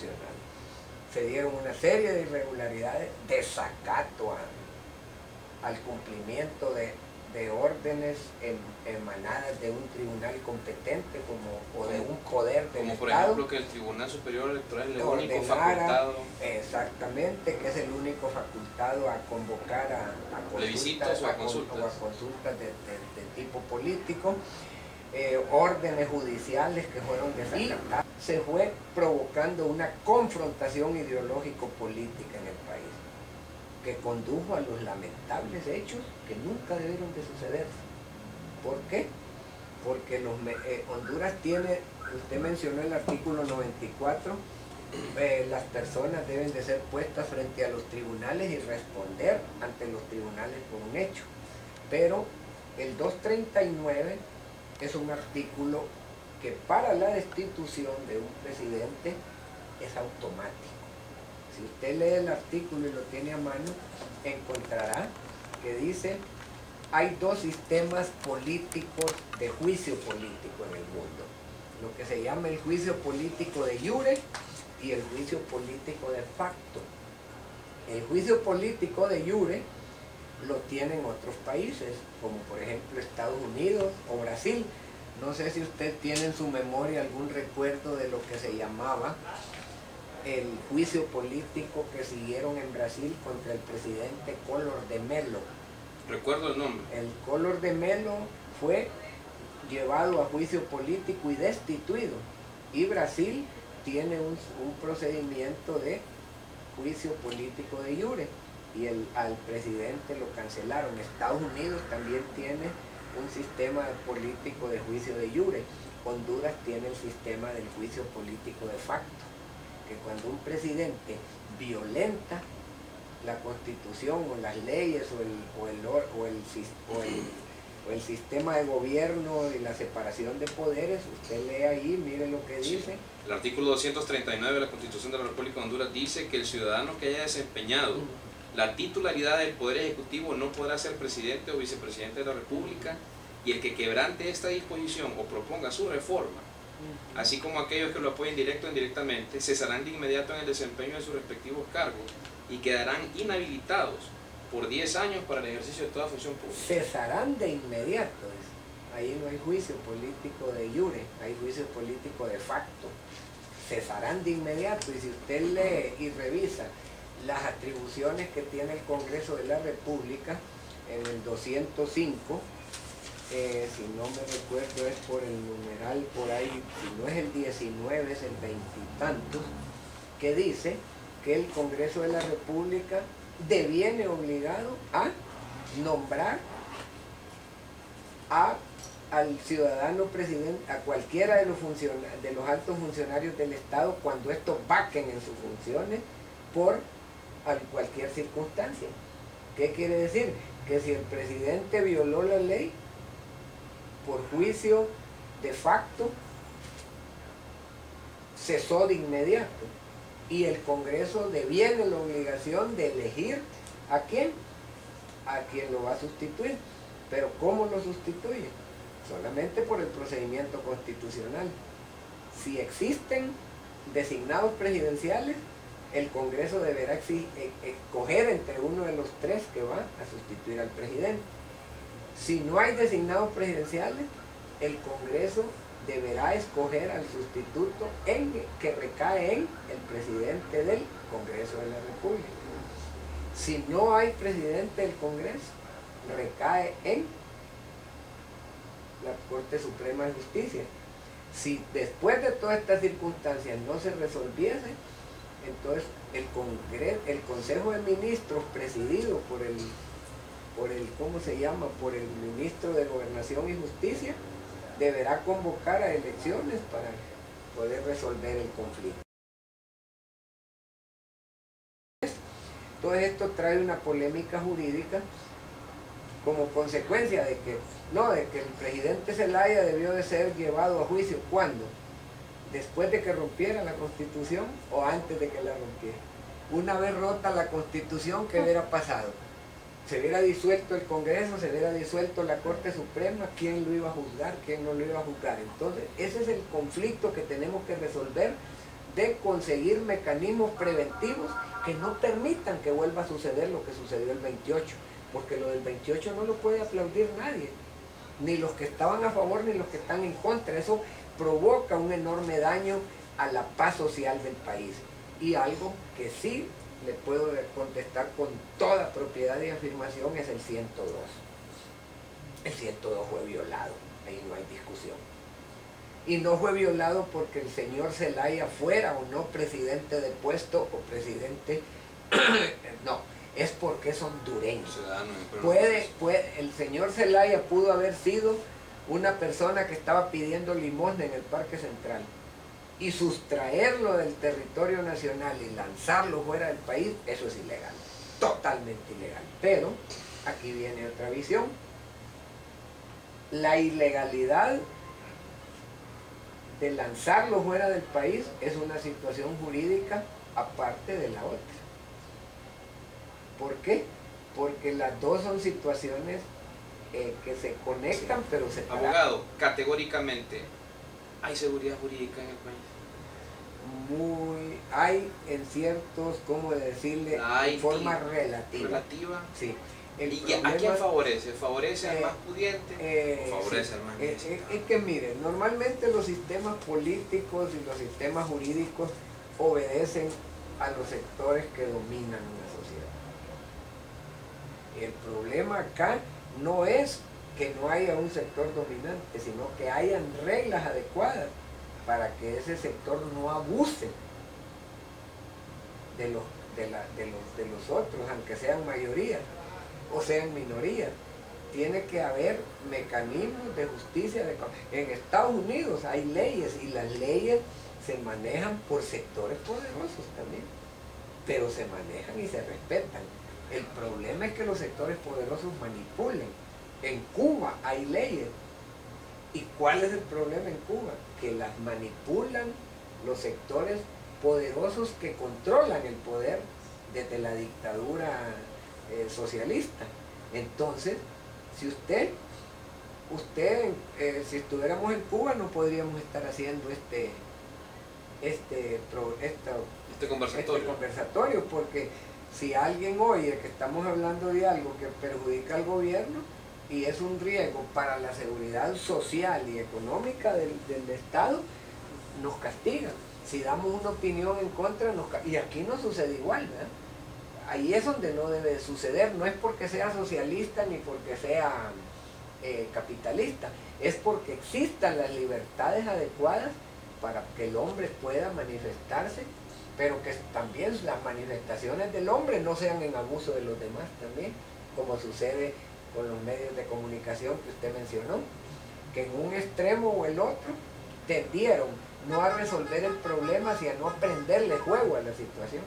constitucional. Se dieron una serie de irregularidades, desacato al cumplimiento de órdenes emanadas de un tribunal competente o de un poder del Estado. Como por ejemplo que el Tribunal Superior Electoral es el único facultado. Exactamente, que es el único facultado a convocar a plebiscitos o a consultas de tipo político, órdenes judiciales que fueron desacatadas. Se fue provocando una confrontación ideológico-política en el país, que condujo a los lamentables hechos que nunca debieron de suceder. ¿Por qué? Porque Honduras tiene, usted mencionó el artículo 94, las personas deben de ser puestas frente a los tribunales y responder ante los tribunales por un hecho. Pero el 239 es un artículo que para la destitución de un presidente es automático. Si usted lee el artículo y lo tiene a mano, encontrará que dice: hay dos sistemas políticos de juicio político en el mundo. Lo que se llama el juicio político de iure y el juicio político de facto. El juicio político de iure lo tienen otros países, como por ejemplo Estados Unidos o Brasil. No sé si usted tiene en su memoria algún recuerdo de lo que se llamaba el juicio político que siguieron en Brasil contra el presidente Collor de Mello. Recuerdo el nombre. El Collor de Mello fue llevado a juicio político y destituido. Y Brasil tiene un procedimiento de juicio político de iure. Y al presidente lo cancelaron. Estados Unidos también tiene un sistema político de juicio de iure. Honduras tiene el sistema del juicio político de facto, que cuando un presidente violenta la Constitución o las leyes o el sistema de gobierno y la separación de poderes, usted lee ahí, mire lo que dice. El artículo 239 de la Constitución de la República de Honduras dice que el ciudadano que haya desempeñado la titularidad del Poder Ejecutivo no podrá ser presidente o vicepresidente de la República, y el que quebrante esta disposición o proponga su reforma, así como aquellos que lo apoyen directo o indirectamente, cesarán de inmediato en el desempeño de sus respectivos cargos y quedarán inhabilitados por 10 años para el ejercicio de toda función pública. Cesarán de inmediato. Ahí no hay juicio político de iure, hay juicio político de facto. Cesarán de inmediato. Y si usted lee y revisa las atribuciones que tiene el Congreso de la República en el 205, si no me recuerdo es por el numeral por ahí, si no es el 19 es el 20 y tantos, que dice que el Congreso de la República deviene obligado a nombrar al ciudadano presidente, a cualquiera de los altos funcionarios del Estado cuando estos vaquen en sus funciones por cualquier circunstancia. ¿Qué quiere decir? Que si el presidente violó la ley, por juicio de facto, cesó de inmediato. Y el Congreso deviene la obligación de elegir ¿a quién? A quien lo va a sustituir. Pero ¿cómo lo sustituye? Solamente por el procedimiento constitucional. Si existen designados presidenciales, el Congreso deberá escoger entre uno de los tres que va a sustituir al presidente. Si no hay designados presidenciales, el Congreso deberá escoger al sustituto que recae en el presidente del Congreso de la República. Si no hay presidente del Congreso, recae en la Corte Suprema de Justicia. Si después de todas estas circunstancias no se resolviese, entonces el Consejo de Ministros, presidido por el ¿cómo se llama? Por el ministro de Gobernación y Justicia, deberá convocar a elecciones para poder resolver el conflicto. Todo esto trae una polémica jurídica como consecuencia de que el presidente Zelaya debió de ser llevado a juicio. ¿Cuándo? ¿Después de que rompiera la Constitución o antes de que la rompiera? Una vez rota la Constitución, ¿qué hubiera pasado? Se hubiera disuelto el Congreso, se hubiera disuelto la Corte Suprema, ¿quién lo iba a juzgar? ¿Quién no lo iba a juzgar? Entonces, ese es el conflicto que tenemos que resolver de conseguir mecanismos preventivos que no permitan que vuelva a suceder lo que sucedió el 28, porque lo del 28 no lo puede aplaudir nadie, ni los que estaban a favor ni los que están en contra. Eso provoca un enorme daño a la paz social del país. Y algo que sí le puedo contestar con toda propiedad y afirmación es el 102. El 102 fue violado, ahí no hay discusión. Y no fue violado porque el señor Zelaya fuera o no presidente de puesto o presidente, no, es porque es hondureño. El señor Zelaya pudo haber sido una persona que estaba pidiendo limosna en el Parque Central y sustraerlo del territorio nacional y lanzarlo fuera del país, eso es ilegal, totalmente ilegal. Pero aquí viene otra visión. La ilegalidad de lanzarlo fuera del país es una situación jurídica aparte de la otra. ¿Por qué? Porque las dos son situaciones que se conectan, sí, pero separadas. Abogado, categóricamente, ¿hay seguridad jurídica en el país? Hay en ciertos, ¿cómo decirle? De forma relativa. ¿Relativa? Sí. ¿Y a quién favorece? ¿Favorece al más pudiente o favorece sí, al más necesitado? Es que miren, normalmente los sistemas políticos y los sistemas jurídicos obedecen a los sectores que dominan una sociedad. El problema acá no es que no haya un sector dominante, sino que hayan reglas adecuadas para que ese sector no abuse de los otros, aunque sean mayoría o sean minorías. Tiene que haber mecanismos de justicia. En Estados Unidos hay leyes y las leyes se manejan por sectores poderosos también, pero se manejan y se respetan. El problema es que los sectores poderosos manipulen. En Cuba hay leyes. ¿Y cuál es el problema en Cuba? Que las manipulan los sectores poderosos que controlan el poder desde la dictadura socialista. Entonces, si si estuviéramos en Cuba no podríamos estar haciendo este conversatorio, porque si alguien oye que estamos hablando de algo que perjudica al gobierno y es un riesgo para la seguridad social y económica del Estado, nos castigan. Si damos una opinión en contra, y aquí no sucede igual, ¿verdad? Ahí es donde no debe suceder. No es porque sea socialista ni porque sea capitalista, es porque existan las libertades adecuadas para que el hombre pueda manifestarse, pero que también las manifestaciones del hombre no sean en abuso de los demás también, como sucede con los medios de comunicación que usted mencionó, que en un extremo o el otro tendieron no a resolver el problema, sino a prenderle juego a la situación.